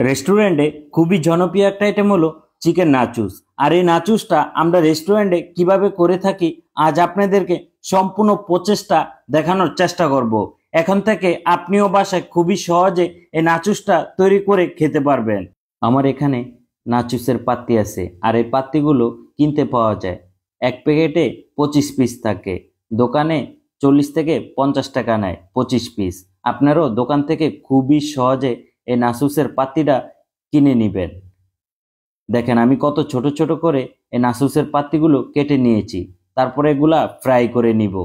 রেস্টুরেন্টে খুবই জনপ্রিয় একটা আইটেম হলো চিকেন নাচুস। আর এই নাচুসটা আমরা রেস্টুরেন্টে কিভাবে করে থাকি আজ আপনাদেরকে সম্পূর্ণ প্রচেষ্টা দেখানোর চেষ্টা করব। এখন থেকে আপনিও বাসায় খুবই সহজে এই নাচুসটা তৈরি করে খেতে পারবেন। আমার এখানে নাচুসের পাত্তি আছে, আর এই পাত্তিগুলো কিনতে পাওয়া যায়। এক প্যাকেটে 25 পিস থাকে, দোকানে 40 থেকে 50 টাকা নেয় 25 পিস। আপনারাও দোকান থেকে খুবই সহজে এই নাসুসের পাত্তিটা কিনে নিবেন। দেখেন আমি কত ছোট ছোট করে এই নাসুসের পাত্তিগুলো কেটে নিয়েছি, তারপরে এগুলা ফ্রাই করে নিব।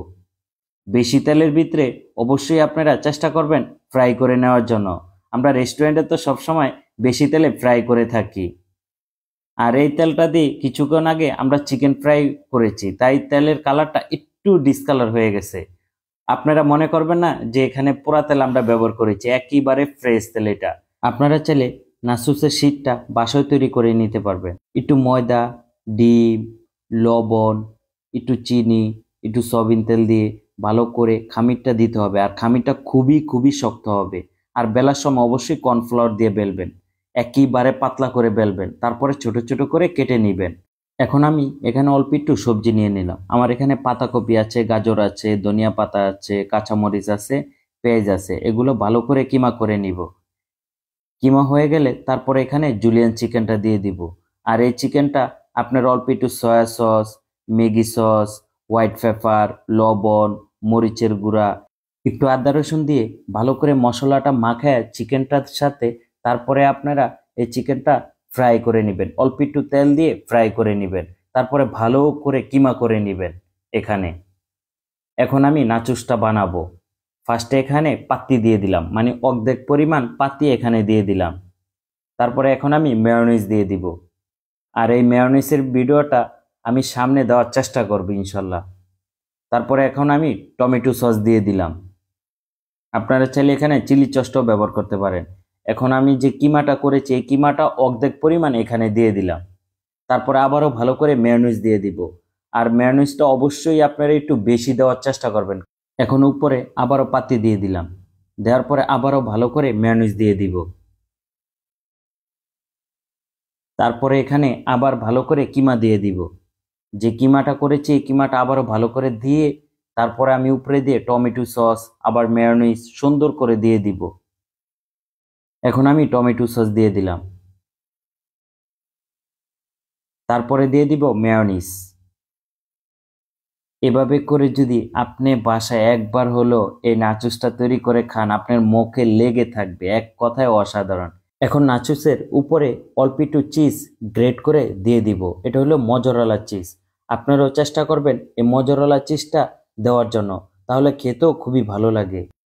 বেশি তেলের ভিতরে অবশ্যই আপনারা চেষ্টা করবেন ফ্রাই করে নেওয়ার জন্য। আমরা রেস্টুরেন্টে তো সবসময় বেশি তেলে ফ্রাই করে থাকি, আর এই তেলটা দিয়ে কিছুক্ষণ আগে আমরা চিকেন ফ্রাই করেছি, তাই তেলের কালারটা একটু ডিসকালার হয়ে গেছে। আপনারা মনে করবেন না যে এখানে পোড়া তেল আমরা ব্যবহার করেছি, একেবারে ফ্রেশ তেল এটা। আপনারা চাইলে নাসুসের শীটটা বাসায় তৈরি করে নিতে পারবেন। একটু ময়দা, ডিম, লবণ, একটু চিনি, একটু সয়াবিন তেল দিয়ে ভালো করে খামিরটা দিতে হবে। আর খামিরটা খুবই খুবই শক্ত হবে। আর বেলার সময় অবশ্যই কর্নফ্লাওয়ার দিয়ে বেলবেন, একেবারে পাতলা করে বেলবেন, তারপরে ছোট ছোট করে কেটে নেবেন। এখন আমি এখানে অল্প একটু সবজি নিয়ে নিলাম। আমার এখানে পাতাকপি আছে, গাজর আছে, ধনিয়া পাতা আছে, কাঁচামরিচ আছে, পেঁয়াজ আছে। এগুলো ভালো করে কিমা করে নিব। কিমা হয়ে গেলে তারপরে এখানে জুলিয়ান চিকেনটা দিয়ে দিব। আর এই চিকেনটা আপনার অল্প একটু soya sauce, Maggi sauce, white paper, লবণ, মরিচের গুঁড়া, একটু আদা রসুন দিয়ে ভালো করে মশলাটা মাখায় চিকেনটার সাথে তারপরে আপনারা এই চিকেনটা ফ্রাই করে নেবেন। অল্প একটু তেল দিয়ে ফ্রাই করে নেবেন, তারপরে ভালো করে কিমা করে নেবেন এখানে। এখন আমি নাচুসটা বানাবো। ফার্স্টে এখানে পাত্তি দিয়ে দিলাম, মানে অর্ধেক পরিমাণ পাত্তি এখানে দিয়ে দিলাম। তারপরে এখন আমি মেয়োনিজ দিয়ে দিব। আর এই মেয়োনিজের ভিডিওটা আমি সামনে দেওয়ার চেষ্টা করব ইনশাল্লাহ। তারপরে এখন আমি টমেটো সস দিয়ে দিলাম। আপনারা চাইলে এখানে চিলি সসটাও ব্যবহার করতে পারেন। এখন আমি যে কিমাটা করেছি এই কিমাটা অর্ধেক পরিমাণ এখানে দিয়ে দিলাম। তারপরে আবারও ভালো করে মেয়োনিজ দিয়ে দিব। আর মেয়োনিজটা অবশ্যই আপনারা একটু বেশি দেওয়ার চেষ্টা করবেন। এখন উপরে আবারও পাতি দিয়ে দিলাম, দেওয়ার পরে আবারও ভালো করে মেয়োনিজ দিয়ে দিব। তারপরে এখানে আবার ভালো করে কিমা দিয়ে দিব। যে কিমাটা করেছি এই কিমাটা আবারও ভালো করে দিয়ে তারপরে আমি উপরে দিয়ে টমেটো সস আবার মেয়োনিজ সুন্দর করে দিয়ে দিব। এখন আমি টমেটো সস দিয়ে দিলাম, তারপরে দিয়ে দিব মেয়োনিজ। এভাবে করে যদি আপনি বাসায় একবার হলো এই নাচুসটা তৈরি করে খান, আপনার মুখে লেগে থাকবে, এক কথায় অসাধারণ। এখন নাচুসের উপরে অল্প একটু চিজ গ্রেট করে দিয়ে দিব। এটা হলো মজরেলা চিজ। আপনারাও চেষ্টা করবেন এই মজরেলা চিজটা দেওয়ার জন্য, তাহলে খেতেও খুবই ভালো লাগে।